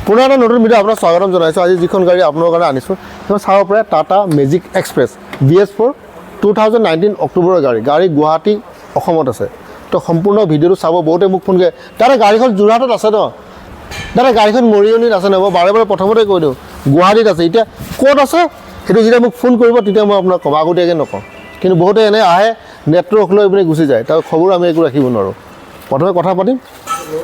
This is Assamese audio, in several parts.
পুনৰ এটা নতুন ভিডিঅ' আপোনাক স্বাগতম জনাইছোঁ। আজি যিখন গাড়ী আপোনালোকৰ কাৰণে আনিছোঁ সেইখন চাব পাৰে টাটা মেজিক এক্সপ্ৰেছ BS4 2019 অক্টোবৰৰ গাড়ী গুৱাহাটী অসমত আছে। তো সম্পূৰ্ণ ভিডিঅ'টো চাব। বহুতে মোক ফোন কৰে দাদা গাড়ীখন যোৰহাটত আছে ন, দাদা গাড়ীখন মৰিয়নিত আছে ন। মই বাৰে বাৰে প্ৰথমতে কৈ দিওঁ গুৱাহাটীত আছে। এতিয়া ক'ত আছে সেইটো যেতিয়া মোক ফোন কৰিব তেতিয়া মই আপোনাক ক'ম, আগতীয়াকৈ নকওঁ। কিন্তু বহুতে এনে আহে নেটৱৰ্ক লৈ পিনে গুচি যায়, তাৰ খবৰ আমি একো ৰাখিব নোৱাৰোঁ। প্ৰথমে কথা পাতিম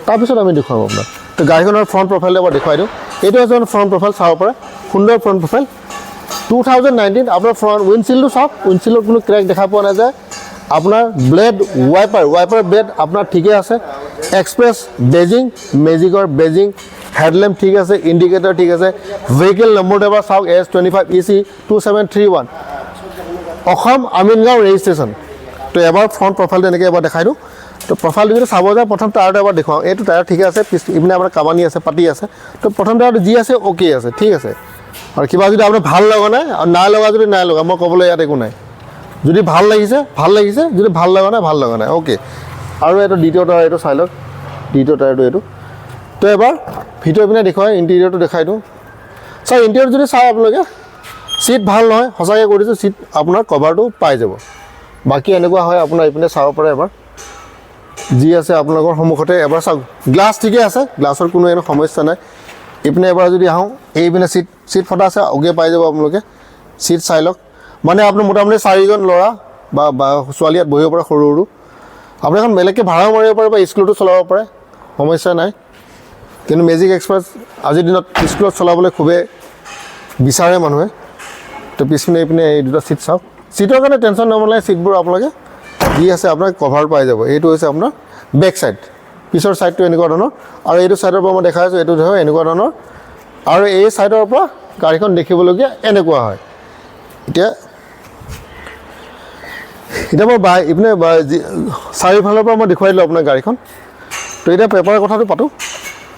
তাৰপিছত আমি দেখুৱাম আপোনাক। তো গাড়ীখনৰ ফ্ৰণ্ট প্ৰফাইলটো এবাৰ দেখুৱাই দিওঁ। এইটো এজন ফ্ৰণ্ট প্ৰফাইল চাব পাৰে, সুন্দৰ ফ্ৰণ্ট প্ৰফাইল 2019। আপোনাৰ ফ্ৰণ্ট উইণ্ডশ্বিল্ডটো চাওক, উইণ্ডশ্বিল্ডত কোনো ক্ৰেক দেখা পোৱা নাযায়। আপোনাৰ ব্লেড ৱাইপাৰ ব্লেড আপোনাৰ ঠিকে আছে। এক্সপ্ৰেছ বেজিং, মেজিকৰ বেজিং, হেডলেম্প ঠিক আছে, ইণ্ডিকেটৰ ঠিক আছে। ভেহিকেল নম্বৰটো এবাৰ চাওক S25 EC 2731 Assam Amingaon registration. তো এবাৰ ফ্ৰণ্ট প্ৰফাইলটো এনেকৈ এবাৰ দেখাই দিওঁ। তো প্ৰফাইলটো যদি চাব যায় প্ৰথম টায়াৰটো এবাৰ দেখুৱাওঁ। এইটো টায়াৰ ঠিকে আছে, পিছ ইপিনে আপোনাৰ কামানি আছে, পাতি আছে। তো প্ৰথম টায়াৰটো যি আছে অ'কে আছে, ঠিক আছে। আৰু কিবা যদি আপোনাৰ ভাল লগা নাই আৰু নাই লগা যদি নাই লগা, মই ক'বলৈ ইয়াত একো নাই। যদি ভাল লাগিছে ভাল লাগিছে, যদি ভাল লগা নাই ভাল লগা নাই, অ'কে। আৰু এইটো দ্বিতীয় টায়াৰ, এইটো চাই লওক দ্বিতীয় টায়াৰটো এইটো। তো এবাৰ ভিতৰৰ পিনে দেখুৱাই ইণ্টেৰিয়ৰটো দেখাই দিওঁ। ছাৰ ইণ্টেৰিয়ৰ যদি চাই আপোনালোকে চিট ভাল নহয়, সঁচাকৈ কৈ দিছোঁ, চিট আপোনাৰ কভাৰটো পাই যাব। বাকী এনেকুৱা হয় আপোনাৰ এইপিনে চাব পাৰে এবাৰ যি আছে আপোনালোকৰ সন্মুখতে এবাৰ চাওক। গ্লাছ ঠিকে আছে, গ্লাছৰ কোনো এনে সমস্যা নাই। এইপিনে এবাৰ যদি আহোঁ, এইপিনে চিট ফটা আছে, অ'কে পাই যাব আপোনালোকে। চিট চাই লওক, মানে আপোনাৰ মোটামুটি 4জন ল'ৰা বা ছোৱালী ইয়াত বহিব পাৰে, সৰু সৰু। আপুনি এখন বেলেগকৈ ভাড়াও মাৰিব পাৰে বা স্কুলতো চলাব পাৰে, সমস্যা নাই। কিন্তু মেজিক এক্সপ্ৰেছ আজিৰ দিনত স্কুলত চলাবলৈ খুবেই বিচাৰে মানুহে। তো পিছপিনে এইপিনে এই দুটা চিট চাওক। চিটৰ কাৰণে টেনশ্যন ল'ব নালাগে, চিটবোৰ আপোনালোকে যি আছে আপোনাক কভাৰ পাই যাব। এইটো হৈছে আপোনাৰ বেক চাইড, পিছৰ ছাইডটো এনেকুৱা ধৰণৰ। আৰু এইটো ছাইডৰ পৰা মই দেখাই আছোঁ, এইটো ধৰক এনেকুৱা ধৰণৰ। আৰু এই ছাইডৰ পৰা গাড়ীখন দেখিবলগীয়া এনেকুৱা হয়। এতিয়া মই ইপিনে চাৰিওফালৰ পৰা মই দেখুৱাই দিলোঁ আপোনাৰ গাড়ীখন। তো এতিয়া পেপাৰৰ কথাটো পাতোঁ।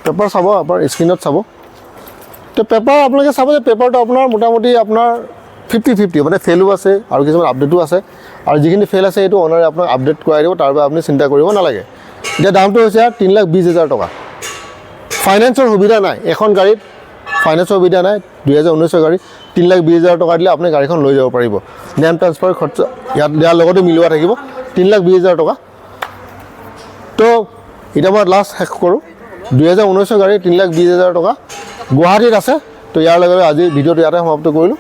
পেপাৰ চাব, আপোনাৰ স্ক্ৰীণত চাব। তো পেপাৰ আপোনালোকে চাব যে পেপাৰটো আপোনাৰ মোটামুটি আপোনাৰ 50-50, মানে ফেইলো আছে আৰু কিছুমান আপডেটো আছে। আৰু যিখিনি ফেইল আছে সেইটো অনাৰে আপোনাক আপডেট কৰাই দিব, তাৰ বাবে আপুনি চিন্তা কৰিব নালাগে। এতিয়া দামটো হৈছে 3,20,000 টকা। ফাইনেন্সৰ সুবিধা নাই, এখন গাড়ীত ফাইনেন্সৰ সুবিধা নাই। 2019 গাড়ী 3,20,000 টকা দিলে আপুনি গাড়ীখন লৈ যাব পাৰিব। নেম ট্ৰান্সফাৰ খৰচ ইয়াত দিয়াৰ লগতে মিলোৱা থাকিব, 3,20,000 টকা। তো এতিয়া মই লাষ্ট শেষ কৰোঁ। 2019 গাড়ী 3,20,000 টকা গুৱাহাটীত আছে। তো ইয়াৰ লগে আজি ভিডিঅ'টো ইয়াতে সমাপ্ত কৰিলোঁ।